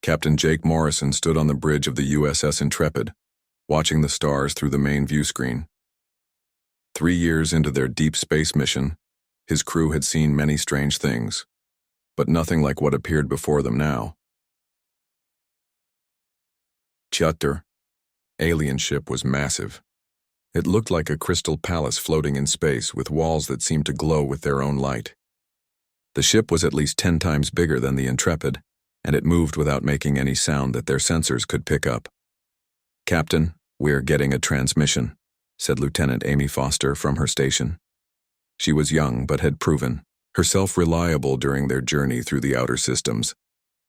Captain Jake Morrison stood on the bridge of the USS Intrepid, watching the stars through the main view screen. 3 years into their deep space mission, his crew had seen many strange things, but nothing like what appeared before them now. Chutter, alien ship, was massive. It looked like a crystal palace floating in space with walls that seemed to glow with their own light. The ship was at least 10 times bigger than the Intrepid, and it moved without making any sound that their sensors could pick up. "Captain, we're getting a transmission," said Lieutenant Amy Foster from her station. She was young but had proven herself reliable during their journey through the outer systems.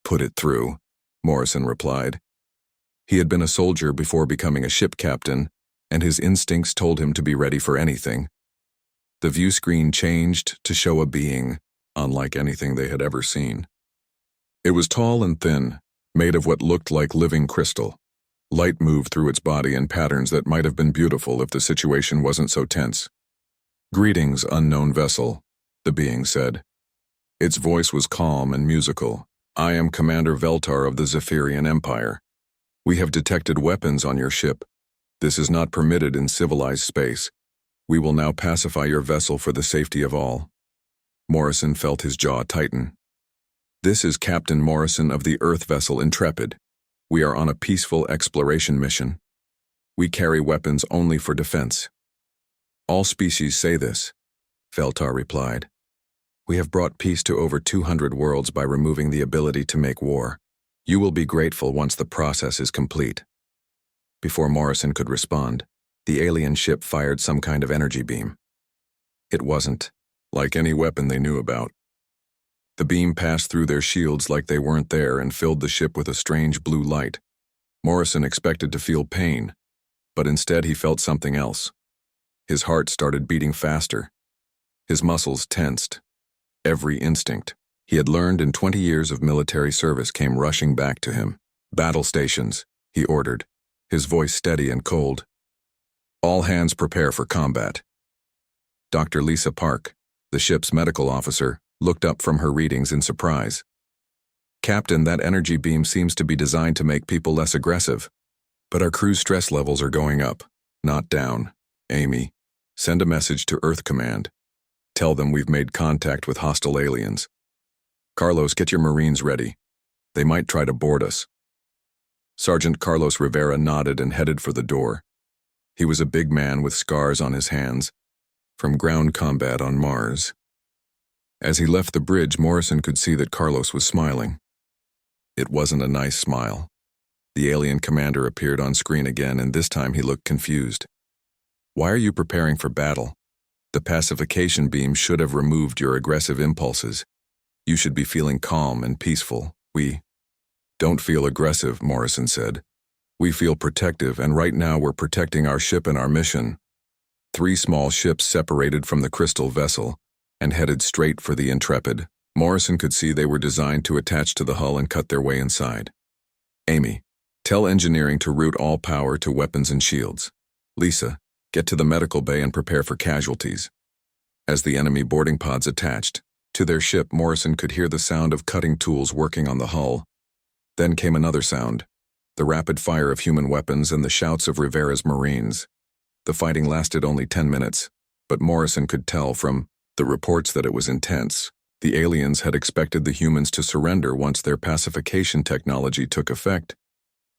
"Put it through," Morrison replied. He had been a soldier before becoming a ship captain, and his instincts told him to be ready for anything. The view screen changed to show a being unlike anything they had ever seen. It was tall and thin, made of what looked like living crystal. Light moved through its body in patterns that might have been beautiful if the situation wasn't so tense. "Greetings, unknown vessel," the being said. Its voice was calm and musical. "I am Commander Veltar of the Zephyrian Empire. We have detected weapons on your ship. This is not permitted in civilized space. We will now pacify your vessel for the safety of all." Morrison felt his jaw tighten. "This is Captain Morrison of the Earth vessel Intrepid. We are on a peaceful exploration mission. We carry weapons only for defense." "All species say this," Veltar replied. "We have brought peace to over 200 worlds by removing the ability to make war. You will be grateful once the process is complete." Before Morrison could respond, the alien ship fired some kind of energy beam. It wasn't like any weapon they knew about. The beam passed through their shields like they weren't there and filled the ship with a strange blue light. Morrison expected to feel pain, but instead he felt something else. His heart started beating faster. His muscles tensed. Every instinct he had learned in 20 years of military service came rushing back to him. "Battle stations," he ordered, his voice steady and cold. "All hands prepare for combat." Dr. Lisa Park, the ship's medical officer, looked up from her readings in surprise. "Captain, that energy beam seems to be designed to make people less aggressive. But our crew's stress levels are going up, not down. Amy, send a message to Earth Command. Tell them we've made contact with hostile aliens. Carlos, get your Marines ready. They might try to board us." Sergeant Carlos Rivera nodded and headed for the door. He was a big man with scars on his hands, from ground combat on Mars. As he left the bridge, Morrison could see that Carlos was smiling. It wasn't a nice smile. The alien commander appeared on screen again, and this time he looked confused. "Why are you preparing for battle? The pacification beam should have removed your aggressive impulses. You should be feeling calm and peaceful. We don't feel aggressive," Morrison said. "We feel protective, and right now we're protecting our ship and our mission." 3 small ships separated from the crystal vessel and headed straight for the Intrepid. Morrison could see they were designed to attach to the hull and cut their way inside. "Amy, tell engineering to route all power to weapons and shields. Lisa, get to the medical bay and prepare for casualties." As the enemy boarding pods attached to their ship, Morrison could hear the sound of cutting tools working on the hull. Then came another sound, the rapid fire of human weapons and the shouts of Rivera's Marines. The fighting lasted only 10 minutes, but Morrison could tell from the reports that it was intense. The aliens had expected the humans to surrender once their pacification technology took effect.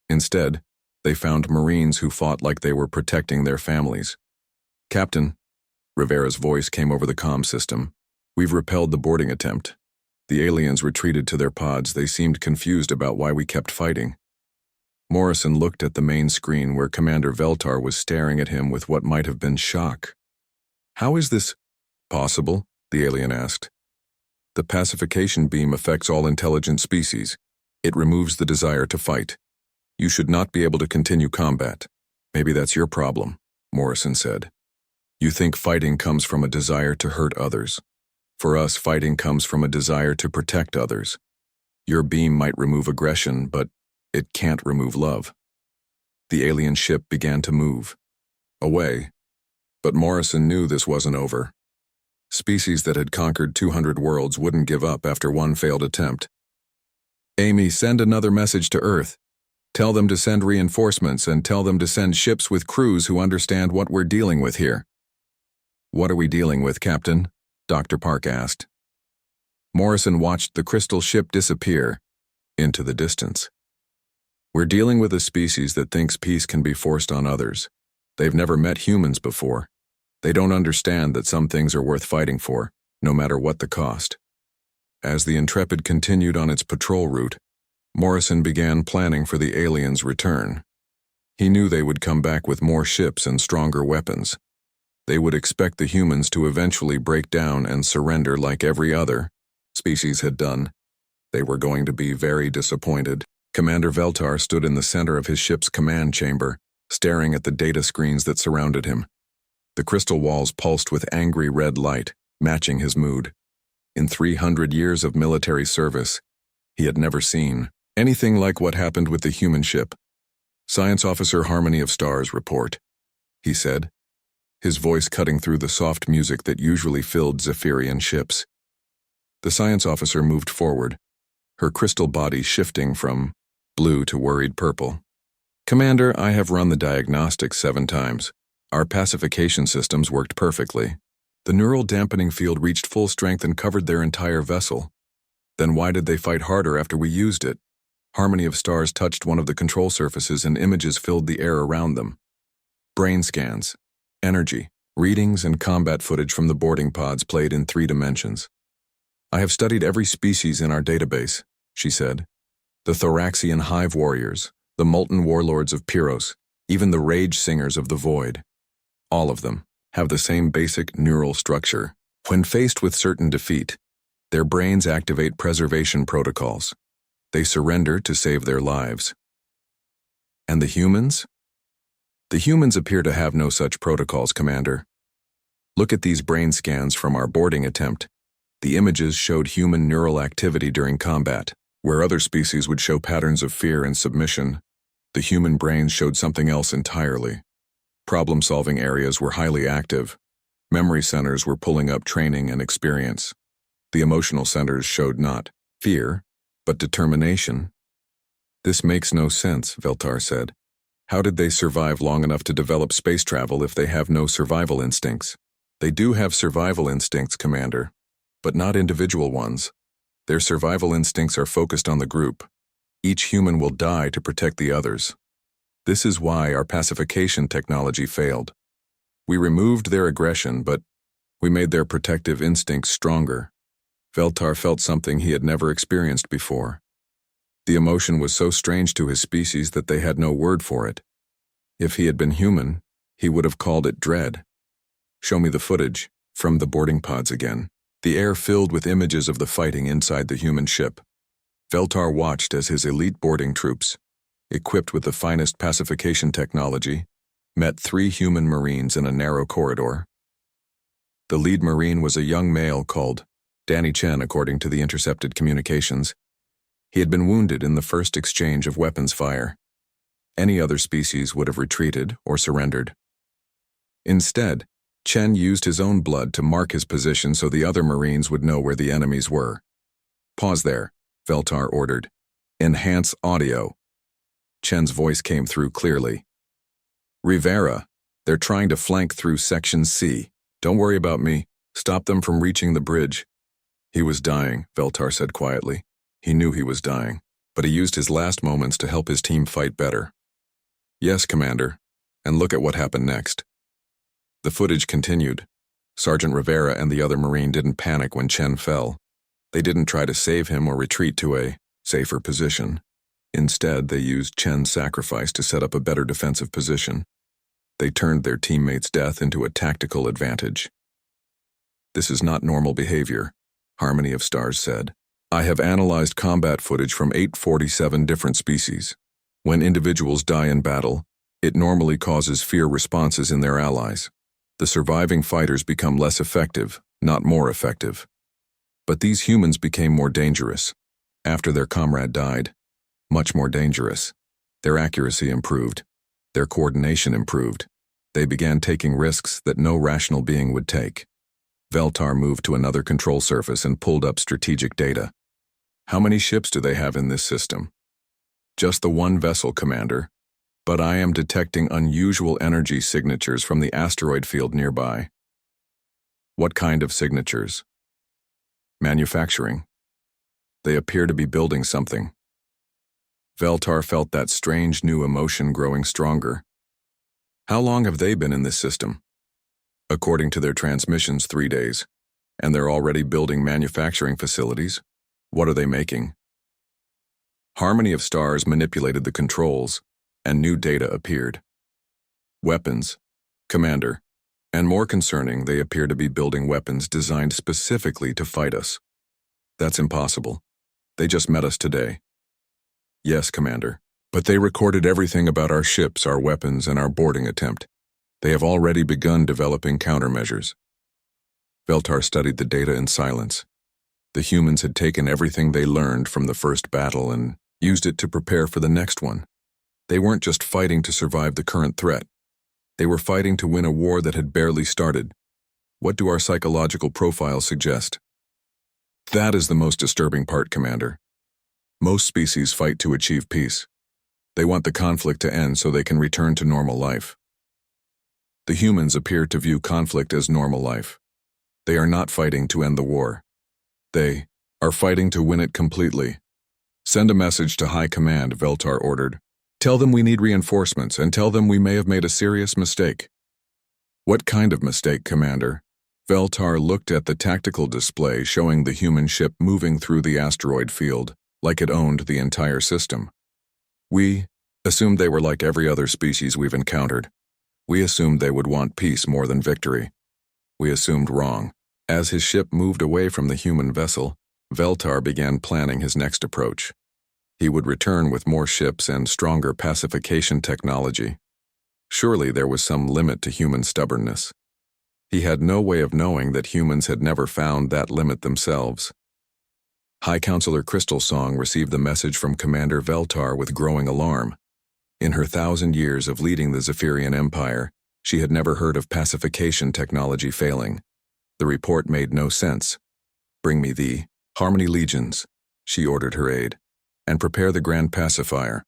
Instead, they found Marines who fought like they were protecting their families. "Captain," Rivera's voice came over the comm system, "we've repelled the boarding attempt." The aliens retreated to their pods. They seemed confused about why we kept fighting. Morrison looked at the main screen where Commander Veltar was staring at him with what might have been shock. "How is this possible?" the alien asked. "The pacification beam affects all intelligent species. It removes the desire to fight. You should not be able to continue combat." "Maybe that's your problem," Morrison said. "You think fighting comes from a desire to hurt others. For us, fighting comes from a desire to protect others. Your beam might remove aggression, but it can't remove love." The alien ship began to move away, but Morrison knew this wasn't over. Species that had conquered 200 worlds wouldn't give up after one failed attempt. Amy, send another message to Earth. Tell them to send reinforcements and tell them to send ships with crews who understand what we're dealing with here. What are we dealing with, Captain? Dr. Park asked. Morrison watched the crystal ship disappear into the distance. We're dealing with a species that thinks peace can be forced on others. They've never met humans before. They don't understand that some things are worth fighting for, no matter what the cost. As the Intrepid continued on its patrol route, Morrison began planning for the aliens' return. He knew they would come back with more ships and stronger weapons. They would expect the humans to eventually break down and surrender like every other species had done. They were going to be very disappointed. Commander Veltar stood in the center of his ship's command chamber, staring at the data screens that surrounded him. The crystal walls pulsed with angry red light, matching his mood. In 300 years of military service, he had never seen anything like what happened with the human ship. Science Officer Harmony of Stars report, he said, his voice cutting through the soft music that usually filled Zephyrian ships. The science officer moved forward, her crystal body shifting from blue to worried purple. Commander, I have run the diagnostics 7 times. Our pacification systems worked perfectly. The neural dampening field reached full strength and covered their entire vessel. Then why did they fight harder after we used it? Harmony of Stars touched one of the control surfaces and images filled the air around them. Brain scans, energy, readings, and combat footage from the boarding pods played in 3 dimensions. I have studied every species in our database, she said. The Thoraxian hive warriors, the molten warlords of Pyros, even the rage singers of the void. All of them have the same basic neural structure. When faced with certain defeat, their brains activate preservation protocols. They surrender to save their lives. And the humans? The humans appear to have no such protocols, Commander. Look at these brain scans from our boarding attempt. The images showed human neural activity during combat. Where other species would show patterns of fear and submission, the human brains showed something else entirely. Problem-solving areas were highly active. Memory centers were pulling up training and experience. The emotional centers showed not fear, but determination. This makes no sense, Veltar said. How did they survive long enough to develop space travel if they have no survival instincts? They do have survival instincts, Commander, but not individual ones. Their survival instincts are focused on the group. Each human will die to protect the others. This is why our pacification technology failed. We removed their aggression, but we made their protective instincts stronger. Veltar felt something he had never experienced before. The emotion was so strange to his species that they had no word for it. If he had been human, he would have called it dread. Show me the footage from the boarding pods again. The air filled with images of the fighting inside the human ship. Veltar watched as his elite boarding troops, equipped with the finest pacification technology, met 3 human Marines in a narrow corridor. The lead Marine was a young male called Danny Chen, according to the intercepted communications. He had been wounded in the first exchange of weapons fire. Any other species would have retreated or surrendered. Instead, Chen used his own blood to mark his position so the other Marines would know where the enemies were. Pause there, Veltar ordered. Enhance audio. Chen's voice came through clearly. Rivera, they're trying to flank through Section C. Don't worry about me. Stop them from reaching the bridge. He was dying, Veltar said quietly. He knew he was dying, but he used his last moments to help his team fight better. Yes, Commander, and look at what happened next. The footage continued. Sergeant Rivera and the other Marine didn't panic when Chen fell. They didn't try to save him or retreat to a safer position. Instead, they used Chen's sacrifice to set up a better defensive position. They turned their teammates' death into a tactical advantage. This is not normal behavior, Harmony of Stars said. I have analyzed combat footage from 847 different species. When individuals die in battle, it normally causes fear responses in their allies. The surviving fighters become less effective, not more effective. But these humans became more dangerous. After their comrade died, much more dangerous. Their accuracy improved. Their coordination improved. They began taking risks that no rational being would take. Veltar moved to another control surface and pulled up strategic data. How many ships do they have in this system? Just the one vessel, Commander. But I am detecting unusual energy signatures from the asteroid field nearby. What kind of signatures? Manufacturing. They appear to be building something. Veltar felt that strange new emotion growing stronger. How long have they been in this system? According to their transmissions, 3 days. And they're already building manufacturing facilities? What are they making? Harmony of stars manipulated the controls, and new data appeared. Weapons, Commander, and more concerning, they appear to be building weapons designed specifically to fight us. That's impossible. They just met us today. Yes, Commander, but they recorded everything about our ships, our weapons, and our boarding attempt. They have already begun developing countermeasures. Veltar studied the data in silence. The humans had taken everything they learned from the first battle and used it to prepare for the next one. They weren't just fighting to survive the current threat. They were fighting to win a war that had barely started. What do our psychological profiles suggest? That is the most disturbing part, Commander. Most species fight to achieve peace. They want the conflict to end so they can return to normal life. The humans appear to view conflict as normal life. They are not fighting to end the war. They are fighting to win it completely. Send a message to High Command, Veltar ordered. Tell them we need reinforcements, and tell them we may have made a serious mistake. What kind of mistake, Commander? Veltar looked at the tactical display showing the human ship moving through the asteroid field, like it owned the entire system. We assumed they were like every other species we've encountered. We assumed they would want peace more than victory. We assumed wrong. As his ship moved away from the human vessel, Veltar began planning his next approach. He would return with more ships and stronger pacification technology. Surely there was some limit to human stubbornness. He had no way of knowing that humans had never found that limit themselves. High Counselor Crystal Song received the message from Commander Veltar with growing alarm. In her 1,000 years of leading the Zephyrian Empire, she had never heard of pacification technology failing. The report made no sense. Bring me the Harmony Legions, she ordered her aide, and prepare the Grand Pacifier.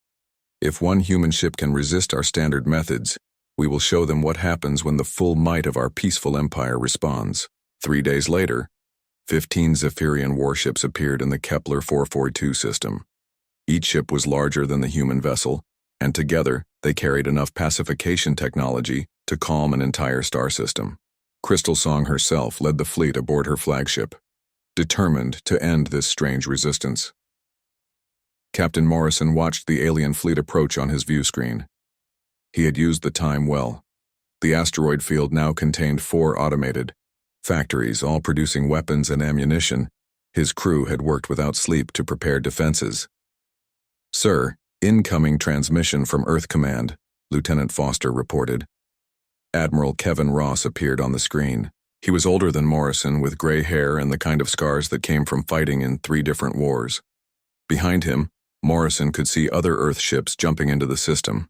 If one human ship can resist our standard methods, we will show them what happens when the full might of our peaceful empire responds. 3 days later, 15 Zephyrian warships appeared in the Kepler 442 system. Each ship was larger than the human vessel, and together they carried enough pacification technology to calm an entire star system. Crystal Song herself led the fleet aboard her flagship, determined to end this strange resistance. Captain Morrison watched the alien fleet approach on his view screen. He had used the time well. The asteroid field now contained 4 automated factories, all producing weapons and ammunition. His crew had worked without sleep to prepare defenses. Sir, incoming transmission from Earth Command, Lieutenant Foster reported. Admiral Kevin Ross appeared on the screen. He was older than Morrison, with gray hair and the kind of scars that came from fighting in 3 different wars. Behind him, Morrison could see other Earth ships jumping into the system.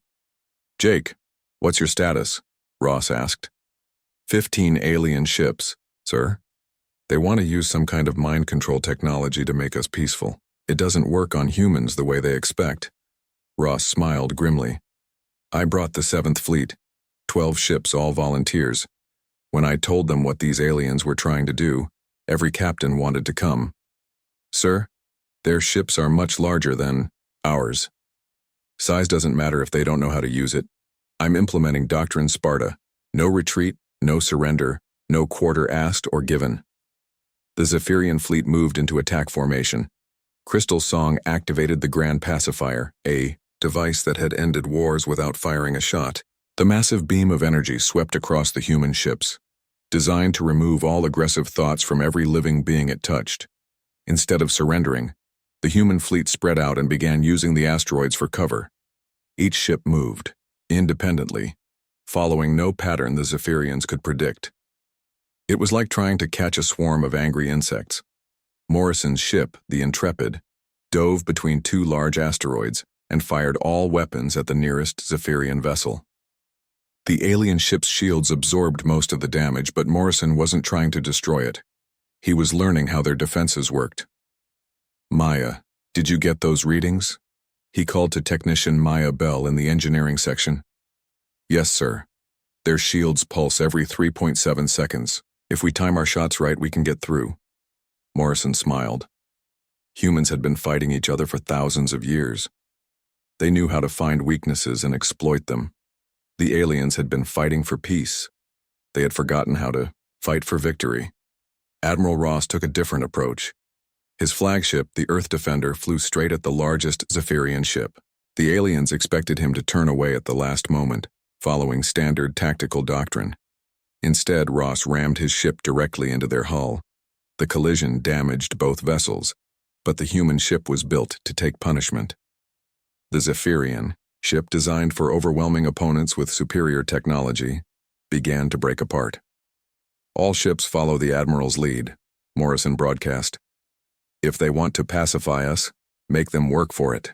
Jake, what's your status? Ross asked. 15 alien ships, sir. They want to use some kind of mind control technology to make us peaceful. It doesn't work on humans the way they expect. Ross smiled grimly. I brought the 7th Fleet, 12 ships, all volunteers. When I told them what these aliens were trying to do, every captain wanted to come. Sir, their ships are much larger than ours. Size doesn't matter if they don't know how to use it. I'm implementing Doctrine Sparta. No retreat, no surrender, no quarter asked or given. The Zephyrian fleet moved into attack formation. Crystal Song activated the Grand Pacifier, a device that had ended wars without firing a shot. The massive beam of energy swept across the human ships, designed to remove all aggressive thoughts from every living being it touched. Instead of surrendering, the human fleet spread out and began using the asteroids for cover. Each ship moved, independently, following no pattern the Zephyrians could predict. It was like trying to catch a swarm of angry insects. Morrison's ship, the Intrepid, dove between 2 large asteroids and fired all weapons at the nearest Zephyrian vessel. The alien ship's shields absorbed most of the damage, but Morrison wasn't trying to destroy it. He was learning how their defenses worked. Maya, did you get those readings? He called to technician Maya Bell in the engineering section. Yes, sir. Their shields pulse every 3.7 seconds. If we time our shots right, we can get through. Morrison smiled. Humans had been fighting each other for thousands of years. They knew how to find weaknesses and exploit them. The aliens had been fighting for peace. They had forgotten how to fight for victory. Admiral Ross took a different approach. His flagship, the Earth Defender, flew straight at the largest Zephyrian ship. The aliens expected him to turn away at the last moment, following standard tactical doctrine. Instead, Ross rammed his ship directly into their hull. The collision damaged both vessels, but the human ship was built to take punishment. The Zephyrian, ship designed for overwhelming opponents with superior technology, began to break apart. All ships follow the Admiral's lead, Morrison broadcast. If they want to pacify us, make them work for it.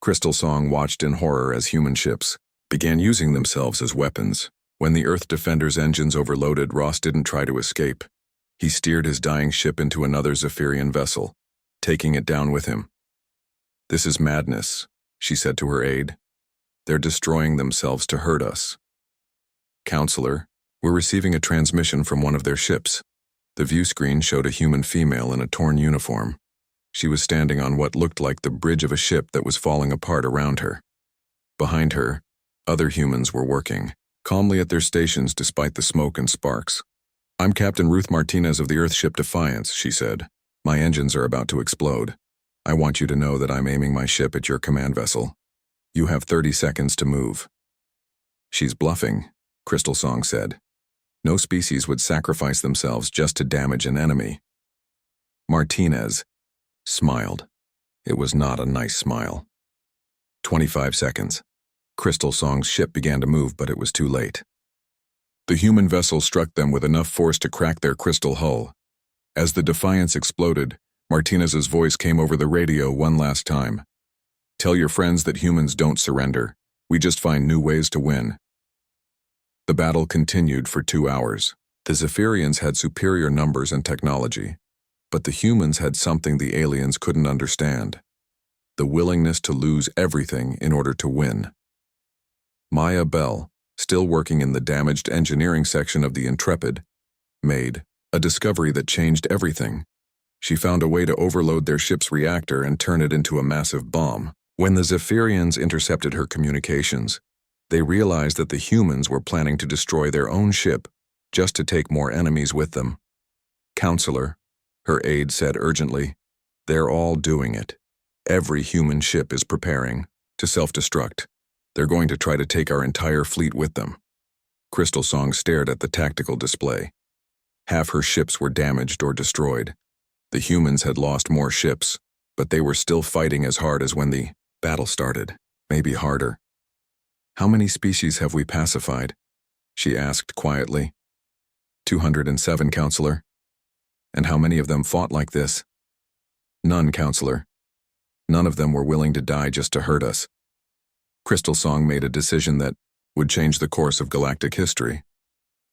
Crystal Song watched in horror as human ships began using themselves as weapons. When the Earth Defender's engines overloaded, Ross didn't try to escape. He steered his dying ship into another Zephyrian vessel, taking it down with him. This is madness, she said to her aide. They're destroying themselves to hurt us. Counselor, we're receiving a transmission from one of their ships. The view screen showed a human female in a torn uniform. She was standing on what looked like the bridge of a ship that was falling apart around her. Behind her, other humans were working, calmly at their stations despite the smoke and sparks. I'm Captain Ruth Martinez of the Earthship Defiance, she said. My engines are about to explode. I want you to know that I'm aiming my ship at your command vessel. You have 30 seconds to move. She's bluffing, Crystal Song said. No species would sacrifice themselves just to damage an enemy. Martinez smiled. It was not a nice smile. 25 seconds. Crystal Song's ship began to move, but it was too late. The human vessel struck them with enough force to crack their crystal hull. As the Defiance exploded, Martinez's voice came over the radio one last time. Tell your friends that humans don't surrender. We just find new ways to win. The battle continued for 2 hours. The Zephyrians had superior numbers and technology, but the humans had something the aliens couldn't understand: the willingness to lose everything in order to win. Maya Bell, still working in the damaged engineering section of the Intrepid, made a discovery that changed everything. She found a way to overload their ship's reactor and turn it into a massive bomb. When the Zephyrians intercepted her communications, they realized that the humans were planning to destroy their own ship just to take more enemies with them. Counselor, her aide said urgently, they're all doing it. Every human ship is preparing to self-destruct. They're going to try to take our entire fleet with them. Crystal Song stared at the tactical display. Half her ships were damaged or destroyed. The humans had lost more ships, but they were still fighting as hard as when the battle started, maybe harder. How many species have we pacified? She asked quietly. 207, Counselor. And how many of them fought like this? None, Counselor. None of them were willing to die just to hurt us. Crystal Song made a decision that would change the course of galactic history.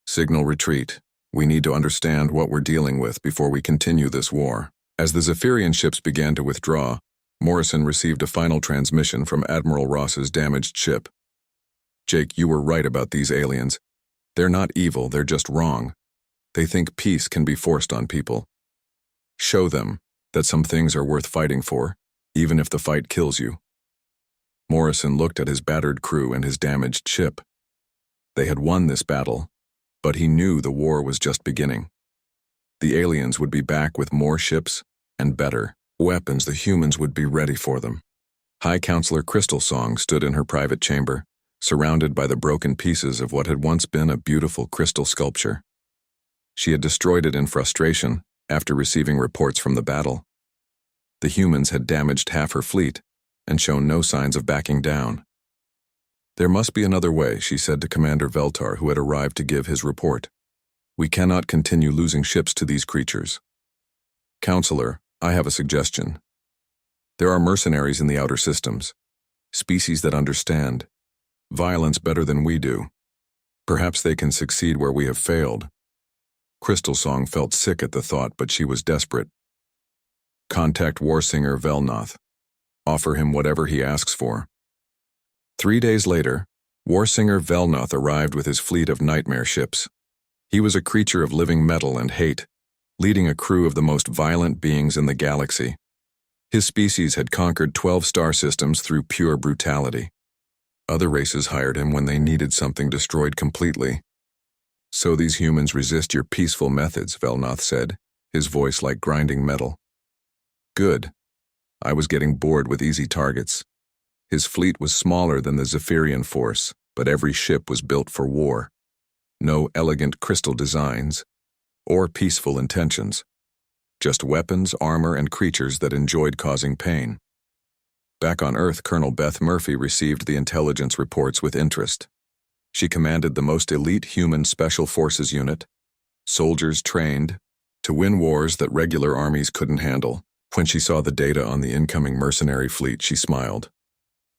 Signal retreat. We need to understand what we're dealing with before we continue this war. As the Zephyrian ships began to withdraw, Morrison received a final transmission from Admiral Ross's damaged ship. Jake, you were right about these aliens. They're not evil, they're just wrong. They think peace can be forced on people. Show them that some things are worth fighting for, even if the fight kills you. Morrison looked at his battered crew and his damaged ship. They had won this battle, but he knew the war was just beginning. The aliens would be back with more ships and better weapons. The humans would be ready for them. High Counselor Crystal Song stood in her private chamber, surrounded by the broken pieces of what had once been a beautiful crystal sculpture. She had destroyed it in frustration after receiving reports from the battle. The humans had damaged half her fleet and shown no signs of backing down. There must be another way, she said to Commander Veltar, who had arrived to give his report. We cannot continue losing ships to these creatures. Counselor, I have a suggestion. There are mercenaries in the outer systems, species that understand violence better than we do. Perhaps they can succeed where we have failed. Crystal Song felt sick at the thought, but she was desperate. Contact Warsinger Velnoth. Offer him whatever he asks for. 3 days later, Warsinger Velnoth arrived with his fleet of nightmare ships. He was a creature of living metal and hate, leading a crew of the most violent beings in the galaxy. His species had conquered 12 star systems through pure brutality. Other races hired him when they needed something destroyed completely. So these humans resist your peaceful methods, Velnoth said, his voice like grinding metal. Good. I was getting bored with easy targets. His fleet was smaller than the Zephyrian force, but every ship was built for war. No elegant crystal designs, or peaceful intentions. Just weapons, armor, and creatures that enjoyed causing pain. Back on Earth, Colonel Beth Murphy received the intelligence reports with interest. She commanded the most elite human special forces unit, soldiers trained to win wars that regular armies couldn't handle. When she saw the data on the incoming mercenary fleet, she smiled.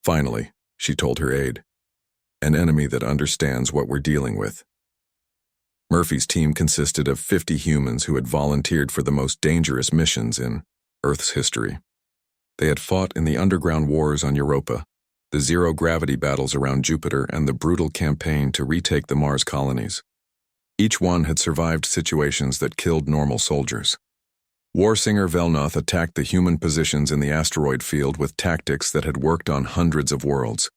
Finally, she told her aide, an enemy that understands what we're dealing with. Murphy's team consisted of 50 humans who had volunteered for the most dangerous missions in Earth's history. They had fought in the underground wars on Europa, the zero-gravity battles around Jupiter, and the brutal campaign to retake the Mars colonies. Each one had survived situations that killed normal soldiers. Warsinger Velnoth attacked the human positions in the asteroid field with tactics that had worked on hundreds of worlds.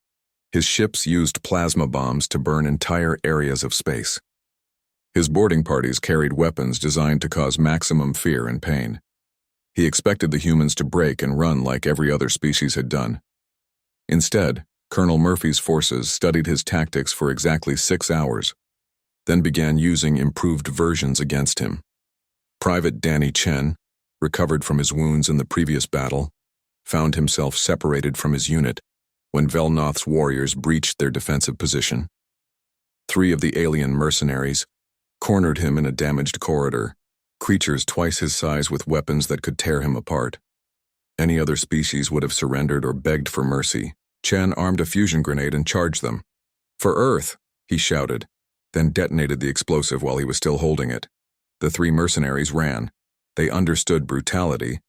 His ships used plasma bombs to burn entire areas of space. His boarding parties carried weapons designed to cause maximum fear and pain. He expected the humans to break and run like every other species had done. Instead, Colonel Murphy's forces studied his tactics for exactly 6 hours, then began using improved versions against him. Private Danny Chen, recovered from his wounds in the previous battle, found himself separated from his unit when Velnoth's warriors breached their defensive position. 3 of the alien mercenaries cornered him in a damaged corridor, creatures twice his size with weapons that could tear him apart. Any other species would have surrendered or begged for mercy. Chen armed a fusion grenade and charged them. "For Earth!" he shouted, then detonated the explosive while he was still holding it. The 3 mercenaries ran. They understood brutality,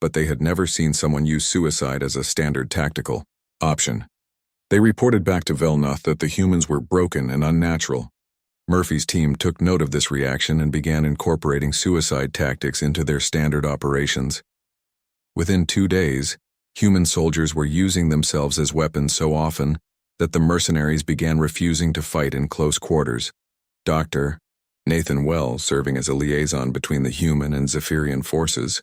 but they had never seen someone use suicide as a standard tactical option. They reported back to Velnoth that the humans were broken and unnatural. Murphy's team took note of this reaction and began incorporating suicide tactics into their standard operations. Within 2 days, human soldiers were using themselves as weapons so often that the mercenaries began refusing to fight in close quarters. Dr. Nathan Wells, serving as a liaison between the human and Zephyrian forces,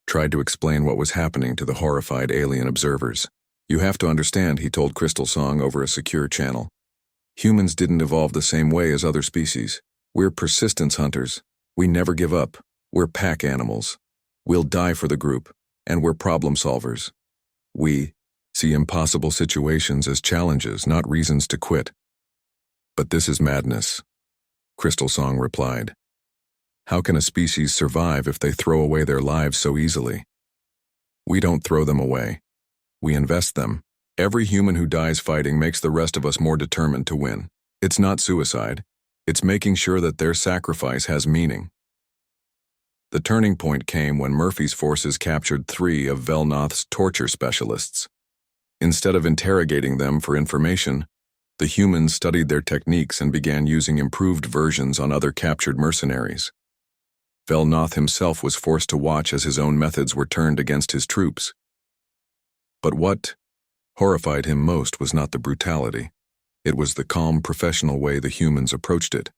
tried to explain what was happening to the horrified alien observers. "You have to understand," he told Crystal Song over a secure channel. "Humans didn't evolve the same way as other species. We're persistence hunters. We never give up. We're pack animals. We'll die for the group, and we're problem solvers. We see impossible situations as challenges, not reasons to quit." "But this is madness," Crystal Song replied. "How can a species survive if they throw away their lives so easily? We don't throw them away. We invest them. Every human who dies fighting makes the rest of us more determined to win. It's not suicide. It's making sure that their sacrifice has meaning." The turning point came when Murphy's forces captured 3 of Velnoth's torture specialists. Instead of interrogating them for information, the humans studied their techniques and began using improved versions on other captured mercenaries. Velnoth himself was forced to watch as his own methods were turned against his troops. But what horrified him most was not the brutality. It was the calm, professional way the humans approached it.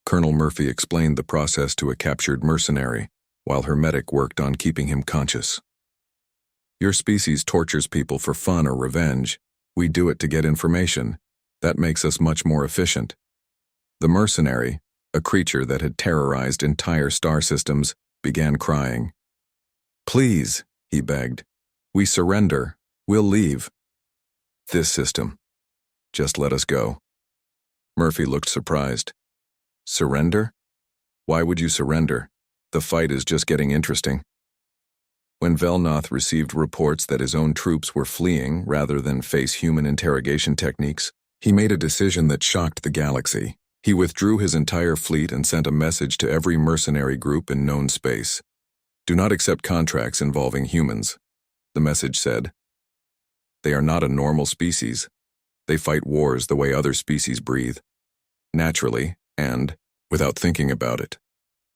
Colonel Murphy explained the process to a captured mercenary, while her medic worked on keeping him conscious. "Your species tortures people for fun or revenge. We do it to get information. That makes us much more efficient." The mercenary, a creature that had terrorized entire star systems, began crying. "Please," he begged. "We surrender. We'll leave. This system. Just let us go." Murphy looked surprised. "Surrender? Why would you surrender? The fight is just getting interesting." When Velnoth received reports that his own troops were fleeing rather than face human interrogation techniques, he made a decision that shocked the galaxy. He withdrew his entire fleet and sent a message to every mercenary group in known space. Do not accept contracts involving humans, the message said. They are not a normal species. They fight wars the way other species breathe, naturally and without thinking about it.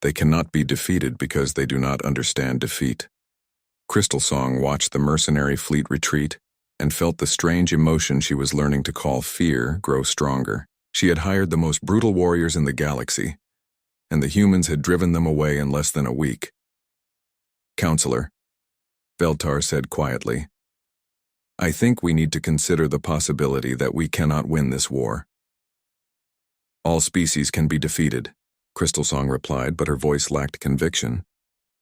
They cannot be defeated because they do not understand defeat. Crystal Song watched the mercenary fleet retreat and felt the strange emotion she was learning to call fear grow stronger. She had hired the most brutal warriors in the galaxy, and the humans had driven them away in less than a week. Counselor, Veltar said quietly, I think we need to consider the possibility that we cannot win this war. All species can be defeated, Crystal Song replied, but her voice lacked conviction.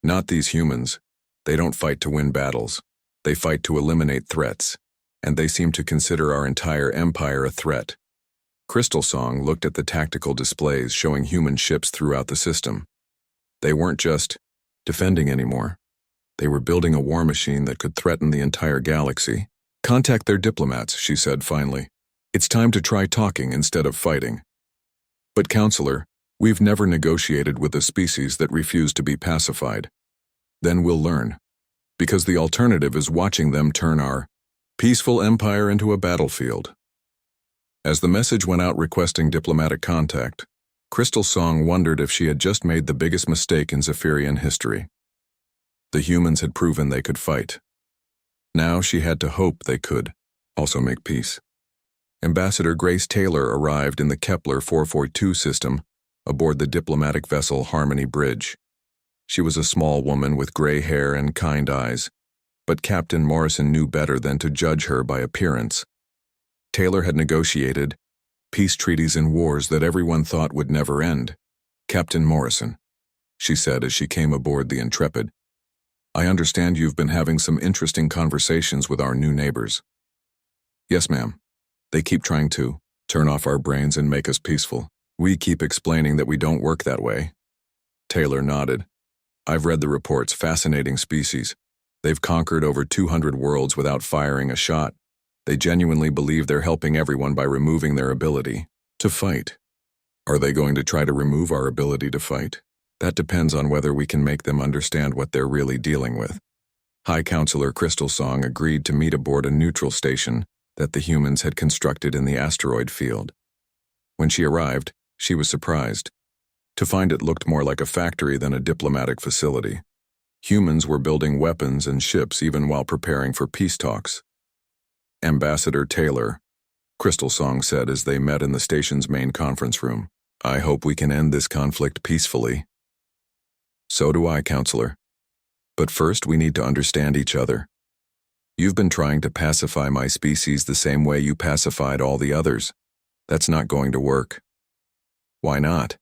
Not these humans. They don't fight to win battles. They fight to eliminate threats, and they seem to consider our entire empire a threat. Crystal Song looked at the tactical displays showing human ships throughout the system. They weren't just defending anymore. They were building a war machine that could threaten the entire galaxy. Contact their diplomats, she said finally. It's time to try talking instead of fighting. But Counselor, we've never negotiated with a species that refused to be pacified. Then we'll learn. Because the alternative is watching them turn our peaceful empire into a battlefield. As the message went out requesting diplomatic contact, Crystal Song wondered if she had just made the biggest mistake in Zephyrian history. The humans had proven they could fight. Now she had to hope they could also make peace. Ambassador Grace Taylor arrived in the Kepler 442 system aboard the diplomatic vessel Harmony Bridge. She was a small woman with gray hair and kind eyes, but Captain Morrison knew better than to judge her by appearance. Taylor had negotiated peace treaties in wars that everyone thought would never end. Captain Morrison, she said as she came aboard the Intrepid, I understand you've been having some interesting conversations with our new neighbors. Yes, ma'am. They keep trying to turn off our brains and make us peaceful. We keep explaining that we don't work that way. Taylor nodded. I've read the reports. Fascinating species. They've conquered over 200 worlds without firing a shot. They genuinely believe they're helping everyone by removing their ability to fight. Are they going to try to remove our ability to fight? That depends on whether we can make them understand what they're really dealing with. High Counselor Crystal Song agreed to meet aboard a neutral station that the humans had constructed in the asteroid field. When she arrived, she was surprised to find it looked more like a factory than a diplomatic facility. Humans were building weapons and ships even while preparing for peace talks. Ambassador Taylor, Crystal Song said as they met in the station's main conference room, I hope we can end this conflict peacefully. So do I, Counselor. But first we need to understand each other. You've been trying to pacify my species the same way you pacified all the others. That's not going to work. Why not?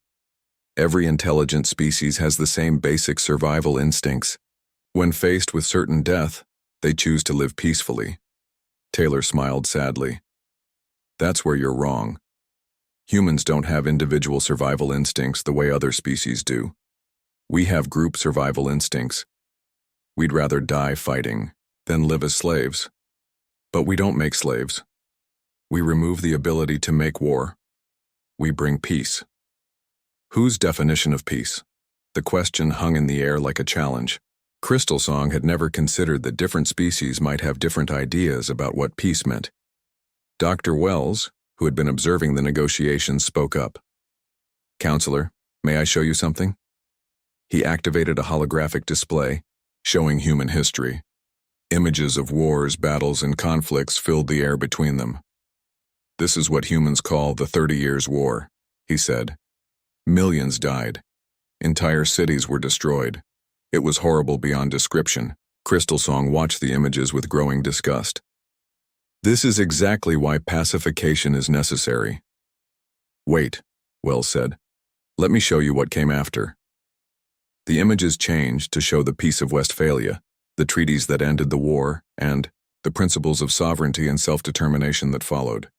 Every intelligent species has the same basic survival instincts. When faced with certain death, they choose to live peacefully. Taylor smiled sadly. That's where you're wrong. Humans don't have individual survival instincts the way other species do. We have group survival instincts. We'd rather die fighting than live as slaves. But we don't make slaves. We remove the ability to make war. We bring peace. Whose definition of peace? The question hung in the air like a challenge. Crystal Song had never considered that different species might have different ideas about what peace meant. Dr. Wells, who had been observing the negotiations, spoke up. Counselor, may I show you something? He activated a holographic display, showing human history. Images of wars, battles, and conflicts filled the air between them. This is what humans call the 30 Years' War, he said. Millions died. Entire cities were destroyed. It was horrible beyond description. Crystal Song watched the images with growing disgust. This is exactly why pacification is necessary. Wait, Wells said. Let me show you what came after. The images changed to show the Peace of Westphalia, the treaties that ended the war, and the principles of sovereignty and self-determination that followed.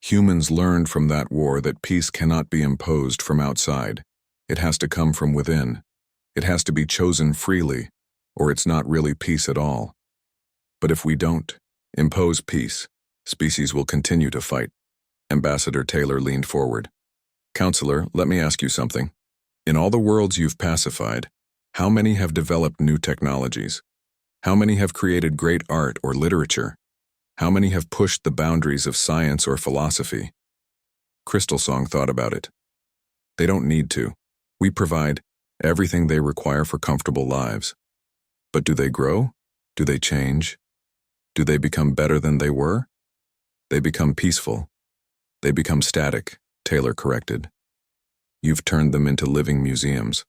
Humans learned from that war that peace cannot be imposed from outside. It has to come from within. It has to be chosen freely, or it's not really peace at all. But if we don't impose peace, species will continue to fight. Ambassador Taylor leaned forward. Counselor, let me ask you something. In all the worlds you've pacified, How many have developed new technologies? How many have created great art or literature? How many have pushed the boundaries of science or philosophy? Crystal Song thought about it. They don't need to. We provide everything they require for comfortable lives. But do they grow? Do they change? Do they become better than they were? They become peaceful. They become static, Taylor corrected. You've turned them into living museums.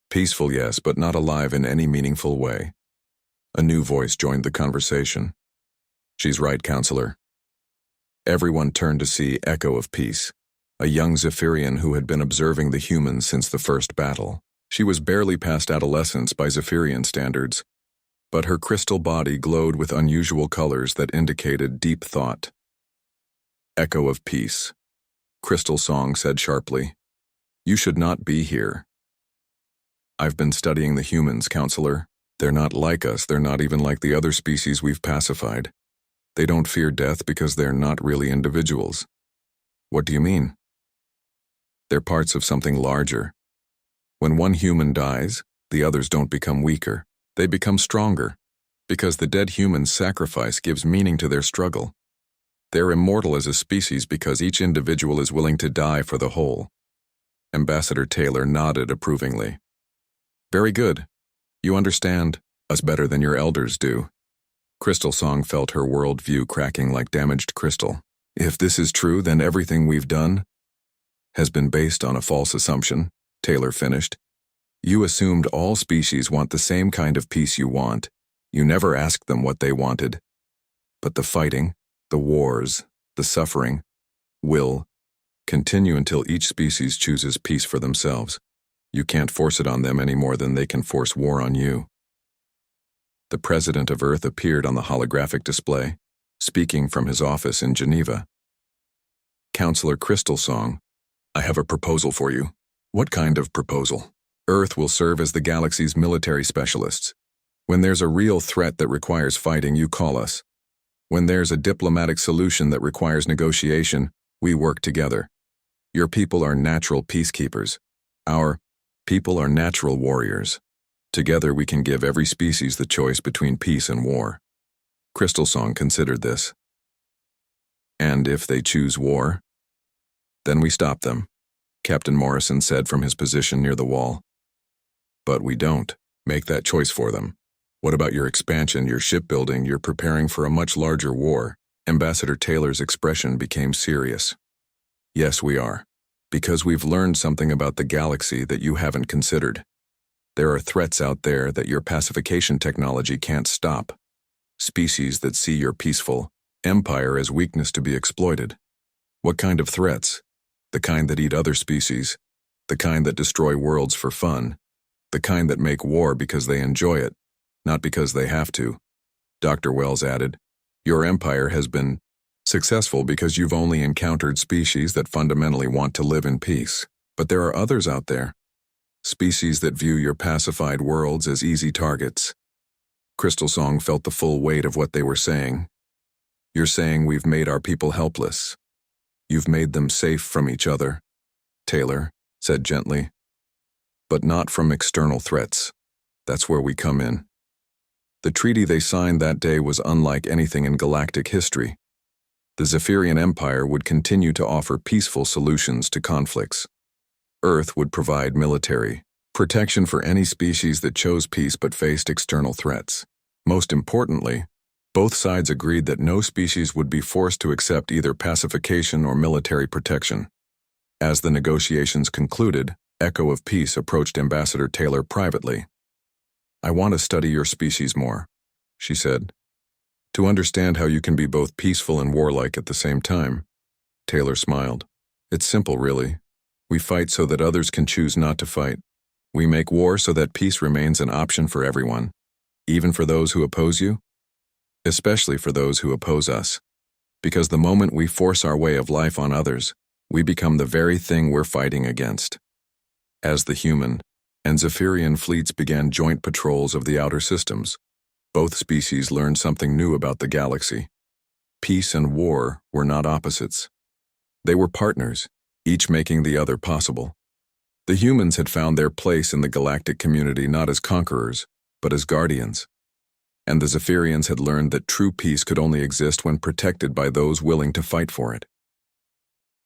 Peaceful, yes, but not alive in any meaningful way. A new voice joined the conversation. She's right, counselor. Everyone turned to see Echo of Peace, a young Zephyrian who had been observing the humans since the first battle. She was barely past adolescence by Zephyrian standards, but her crystal body glowed with unusual colors that indicated deep thought. Echo of Peace, Crystal Song said sharply. You should not be here. I've been studying the humans, counselor. They're not like us, they're not even like the other species we've pacified. They don't fear death because they're not really individuals. What do you mean? They're parts of something larger. When one human dies, the others don't become weaker. They become stronger, because the dead human's sacrifice gives meaning to their struggle. They're immortal as a species because each individual is willing to die for the whole. Ambassador Taylor nodded approvingly. Very good. You understand us better than your elders do. Crystal Song felt her worldview cracking like damaged crystal. If this is true, then everything we've done has been based on a false assumption, Taylor finished. You assumed all species want the same kind of peace you want. You never asked them what they wanted. But the fighting, the wars, the suffering, will continue until each species chooses peace for themselves. You can't force it on them any more than they can force war on you. The president of Earth appeared on the holographic display, speaking from his office in Geneva. Counselor Crystal Song, I have a proposal for you. What kind of proposal? Earth will serve as the galaxy's military specialists. When there's a real threat that requires fighting, you call us. When there's a diplomatic solution that requires negotiation, we work together. Your people are natural peacekeepers. Our people are natural warriors. Together we can give every species the choice between peace and war. Crystal Song considered this. And if they choose war? Then we stop them, Captain Morrison said from his position near the wall. But we don't make that choice for them. What about your expansion, your shipbuilding? You're preparing for a much larger war. Ambassador Taylor's expression became serious. Yes, we are. Because we've learned something about the galaxy that you haven't considered. There are threats out there that your pacification technology can't stop. Species that see your peaceful empire as weakness to be exploited. What kind of threats? The kind that eat other species. The kind that destroy worlds for fun. The kind that make war because they enjoy it, not because they have to. Dr. Wells added, your empire has been successful because you've only encountered species that fundamentally want to live in peace. But there are others out there. Species that view your pacified worlds as easy targets. Crystal Song felt the full weight of what they were saying. You're saying we've made our people helpless. You've made them safe from each other, Taylor said gently. But not from external threats. That's where we come in. The treaty they signed that day was unlike anything in galactic history. The Zephyrian Empire would continue to offer peaceful solutions to conflicts. Earth would provide military protection for any species that chose peace but faced external threats. Most importantly, both sides agreed that no species would be forced to accept either pacification or military protection. As the negotiations concluded, Echo of Peace approached Ambassador Taylor privately. I want to study your species more, she said, to understand how you can be both peaceful and warlike at the same time. Taylor smiled. It's simple, really. We fight so that others can choose not to fight. We make war so that peace remains an option for everyone, even for those who oppose you, especially for those who oppose us. Because the moment we force our way of life on others, we become the very thing we're fighting against. As the human and Zephyrian fleets began joint patrols of the outer systems, both species learned something new about the galaxy. Peace and war were not opposites. They were partners, each making the other possible. The humans had found their place in the galactic community not as conquerors, but as guardians. And the Zephyrians had learned that true peace could only exist when protected by those willing to fight for it.